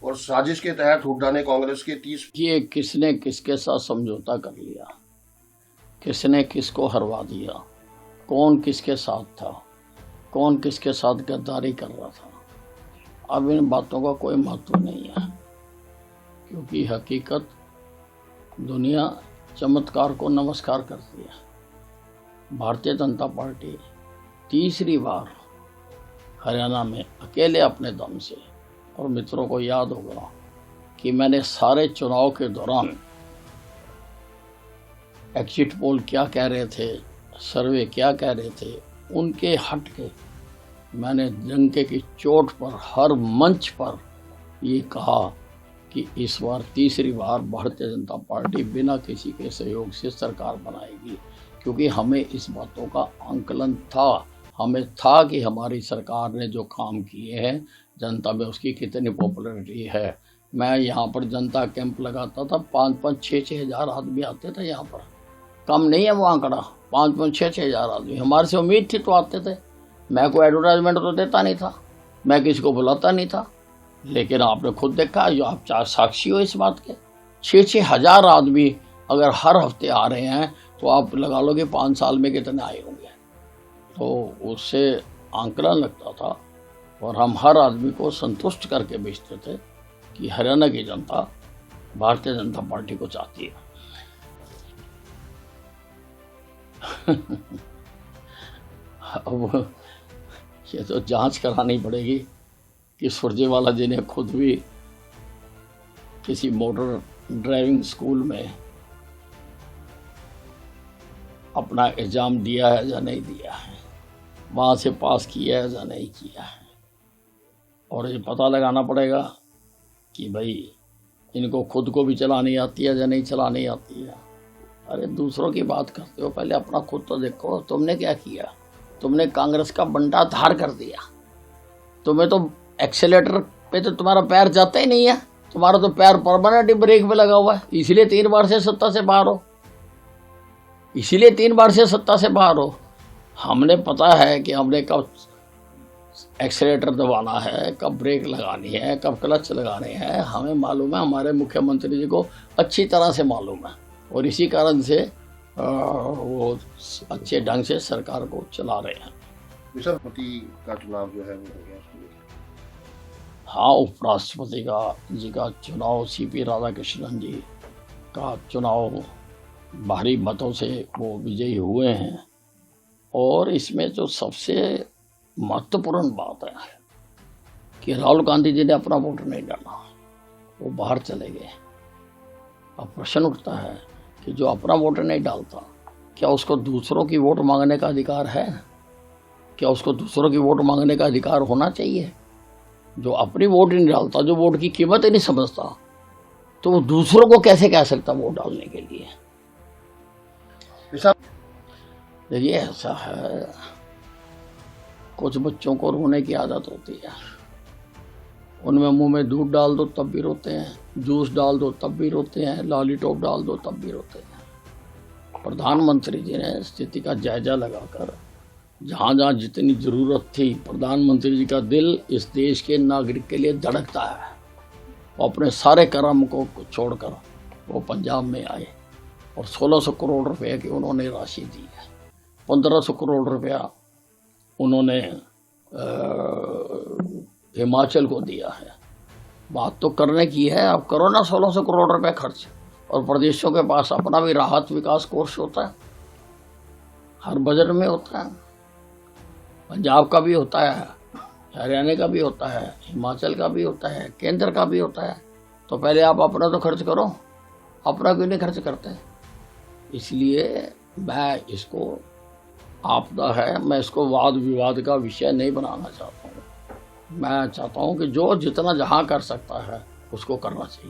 और साजिश के तहत हुड्डा ने कांग्रेस के 30। ये किसने किसके साथ समझौता कर लिया, किसने किसको हरवा दिया, कौन किसके साथ था, कौन किसके साथ गद्दारी कर रहा था, अब इन बातों का कोई महत्व नहीं है, क्योंकि हकीकत दुनिया चमत्कार को नमस्कार करती है। भारतीय जनता पार्टी तीसरी बार हरियाणा में अकेले अपने दम से, और मित्रों को याद होगा कि मैंने सारे चुनाव के दौरान एग्जिट पोल क्या कह रहे थे, सर्वे क्या कह रहे थे, उनके हट के मैंने डंके की चोट पर हर मंच पर ये कहा कि इस बार तीसरी बार भारतीय जनता पार्टी बिना किसी के सहयोग से सरकार बनाएगी, क्योंकि हमें इस बातों का आंकलन था, हमें था कि हमारी सरकार ने जो काम किए हैं जनता में उसकी कितनी पॉपुलैरिटी है। मैं यहाँ पर जनता कैंप लगाता था, 5-5, 6-6 हज़ार आदमी आते थे यहाँ पर, कम नहीं है वो आंकड़ा, 5-5, 6-6 हज़ार आदमी। हमारे से उम्मीद थी तो आते थे, मैं कोई एडवर्टाइजमेंट तो देता नहीं था, मैं किसी को बुलाता नहीं था, लेकिन आपने खुद देखा, जो आप चार साक्षी हो इस बात के, 6-6 हज़ार आदमी अगर हर हफ्ते आ रहे हैं तो आप लगा लो कि 5 साल में कितने आए होंगे। तो उससे आंकलन लगता था, और हम हर आदमी को संतुष्ट करके बेचते थे कि हरियाणा की जनता भारतीय जनता पार्टी को चाहती है। अब ये तो जांच करानी पड़ेगी कि सुरजेवाला जी ने खुद भी किसी मोटर ड्राइविंग स्कूल में अपना एग्ज़ाम दिया है या नहीं दिया है, वहाँ से पास किया है या नहीं किया है, और ये पता लगाना पड़ेगा कि भाई इनको खुद को भी चलानी आती है या नहीं चलानी आती है। अरे दूसरों की बात करते हो, पहले अपना खुद तो देखो। तुमने क्या किया, तुमने कांग्रेस का बंटा धार कर दिया, तुम्हें तो एक्सेलेटर पे तो तुम्हारा पैर जाता ही नहीं है, तुम्हारा तो पैर परमानेंट ब्रेक पे लगा हुआ है, इसीलिए 3 बार से सत्ता से बाहर हो, इसीलिए 3 बार से सत्ता से बाहर हो। हमने पता है कि हमने कब एक्सेलेटर दबाना है, कब ब्रेक लगानी है, कब क्लच लगाने हैं, हमें मालूम है, हमारे मुख्यमंत्री जी को अच्छी तरह से मालूम है, और इसी कारण से वो अच्छे ढंग से सरकार को चला रहे हैं। विश्वपति का चुनाव जो है वो हो गया। हाँ, उपराष्ट्रपति जी का चुनाव, सीपी राधाकृष्णन जी का चुनाव भारी मतों से वो विजयी हुए हैं, और इसमें जो सबसे महत्वपूर्ण बात है कि राहुल गांधी जी ने अपना वोट नहीं डाला, वो बाहर चले गए। अब प्रश्न उठता है कि जो अपना वोट नहीं डालता, क्या उसको दूसरों की वोट मांगने का अधिकार है? क्या उसको दूसरों की वोट मांगने का अधिकार होना चाहिए? जो अपनी वोट नहीं डालता, जो वोट की कीमत ही नहीं समझता, तो वो दूसरों को कैसे कह सकता वोट डालने के लिए? देखिए, ऐसा है, कुछ बच्चों को रोने की आदत होती है, उनमें मुंह में दूध डाल दो तब भी रोते हैं, जूस डाल दो तब भी रोते हैं, लॉलीपॉप डाल दो तब भी रोते हैं। प्रधानमंत्री जी ने स्थिति का जायजा लगाकर जहाँ जहाँ जितनी ज़रूरत थी, प्रधानमंत्री जी का दिल इस देश के नागरिक के लिए धड़कता है, वो अपने सारे कर्म को छोड़कर वो पंजाब में आए, और 1600 करोड़ रुपए की उन्होंने राशि दी है, 1500 करोड़ रुपया उन्होंने हिमाचल को दिया है। बात तो करने की है, अब करो ना 1600 करोड़ रुपए खर्च, और प्रदेशों के पास अपना भी राहत विकास कोष होता है, हर बजट में होता है, पंजाब का भी होता है, हरियाणा का भी होता है, हिमाचल का भी होता है, केंद्र का भी होता है। तो पहले आप अपना तो खर्च करो, अपना क्यों नहीं खर्च करते? इसलिए मैं इसको आपदा है, मैं इसको वाद विवाद का विषय नहीं बनाना चाहता हूँ। मैं चाहता हूँ कि जो जितना जहाँ कर सकता है उसको करना चाहिए।